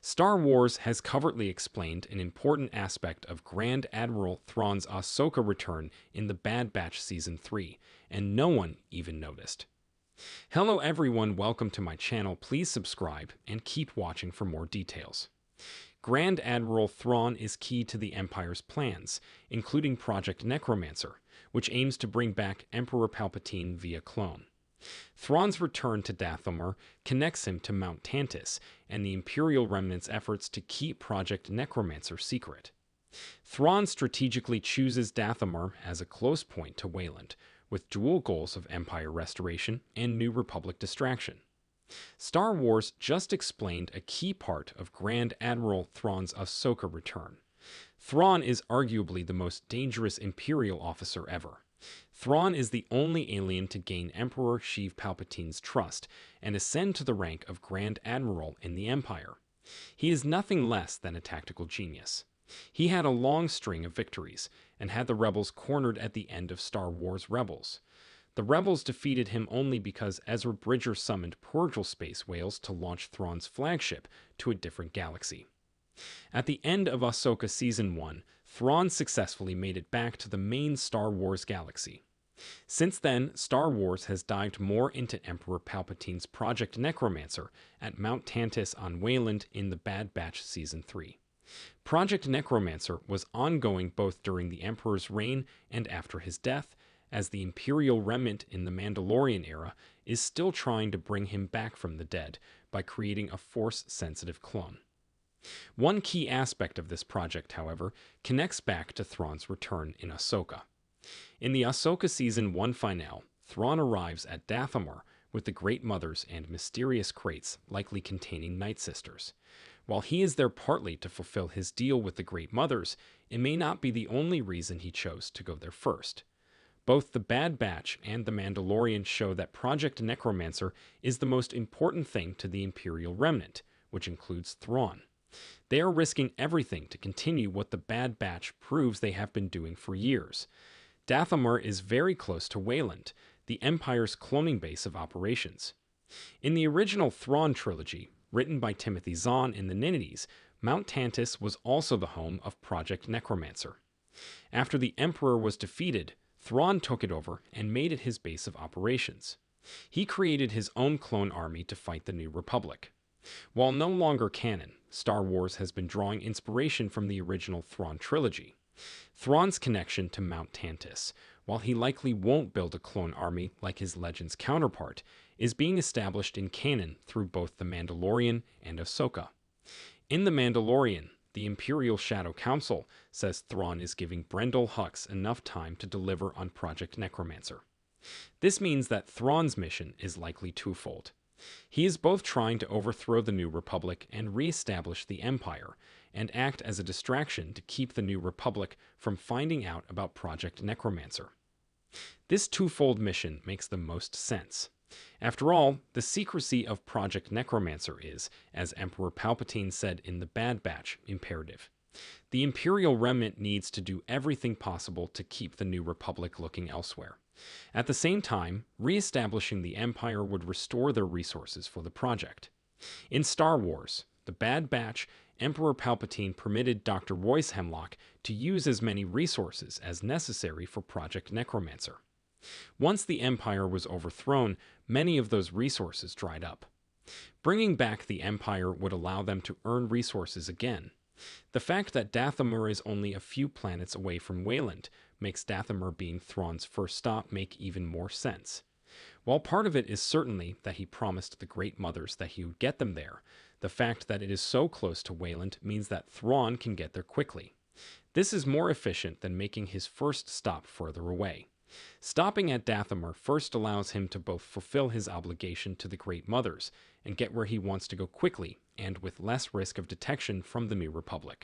Star Wars has covertly explained an important aspect of Grand Admiral Thrawn's AHSOKA return in the Bad Batch Season 3, and no one even noticed. Hello everyone, welcome to my channel. Please subscribe and keep watching for more details. Grand Admiral Thrawn is key to the Empire's plans, including Project Necromancer, which aims to bring back Emperor Palpatine via clone. Thrawn's return to Dathomir connects him to Mount Tantiss and the Imperial Remnant's efforts to keep Project Necromancer secret. Thrawn strategically chooses Dathomir as a close point to Wayland, with dual goals of Empire restoration and New Republic distraction. Star Wars just explained a key part of Grand Admiral Thrawn's AHSOKA return. Thrawn is arguably the most dangerous Imperial officer ever. Thrawn is the only alien to gain Emperor Sheev Palpatine's trust and ascend to the rank of Grand Admiral in the Empire. He is nothing less than a tactical genius. He had a long string of victories and had the rebels cornered at the end of Star Wars Rebels. The rebels defeated him only because Ezra Bridger summoned Purgal space whales to launch Thrawn's flagship to a different galaxy. At the end of AHSOKA Season 1, Thrawn successfully made it back to the main Star Wars galaxy. Since then, Star Wars has dived more into Emperor Palpatine's Project Necromancer at Mount Tantiss on Wayland in the Bad Batch Season 3. Project Necromancer was ongoing both during the Emperor's reign and after his death, as the Imperial Remnant in the Mandalorian era is still trying to bring him back from the dead by creating a Force-sensitive clone. One key aspect of this project, however, connects back to Thrawn's return in AHSOKA. In the AHSOKA Season 1 finale, Thrawn arrives at Dathomir with the Great Mothers and mysterious crates likely containing Night Sisters. While he is there partly to fulfill his deal with the Great Mothers, it may not be the only reason he chose to go there first. Both the Bad Batch and the Mandalorian show that Project Necromancer is the most important thing to the Imperial Remnant, which includes Thrawn. They are risking everything to continue what the Bad Batch proves they have been doing for years. Dathomir is very close to Wayland, the Empire's cloning base of operations. In the original Thrawn trilogy, written by Timothy Zahn in the 90s, Mount Tantiss was also the home of Project Necromancer. After the Emperor was defeated, Thrawn took it over and made it his base of operations. He created his own clone army to fight the New Republic. While no longer canon, Star Wars has been drawing inspiration from the original Thrawn trilogy. Thrawn's connection to Mount Tantiss, while he likely won't build a clone army like his Legends counterpart, is being established in canon through both The Mandalorian and AHSOKA. In The Mandalorian, the Imperial Shadow Council says Thrawn is giving Brendol Hux enough time to deliver on Project Necromancer. This means that Thrawn's mission is likely twofold. He is both trying to overthrow the New Republic and re-establish the Empire, and act as a distraction to keep the New Republic from finding out about Project Necromancer. This twofold mission makes the most sense. After all, the secrecy of Project Necromancer is, as Emperor Palpatine said in the Bad Batch, imperative. The Imperial Remnant needs to do everything possible to keep the New Republic looking elsewhere. At the same time, re-establishing the Empire would restore their resources for the project. In Star Wars, The Bad Batch, Emperor Palpatine permitted Dr. Royce Hemlock to use as many resources as necessary for Project Necromancer. Once the Empire was overthrown, many of those resources dried up. Bringing back the Empire would allow them to earn resources again. The fact that Dathomir is only a few planets away from Wayland makes Dathomir being Thrawn's first stop make even more sense. While part of it is certainly that he promised the Great Mothers that he would get them there, the fact that it is so close to Wayland means that Thrawn can get there quickly. This is more efficient than making his first stop further away. Stopping at Dathomir first allows him to both fulfill his obligation to the Great Mothers and get where he wants to go quickly and with less risk of detection from the New Republic.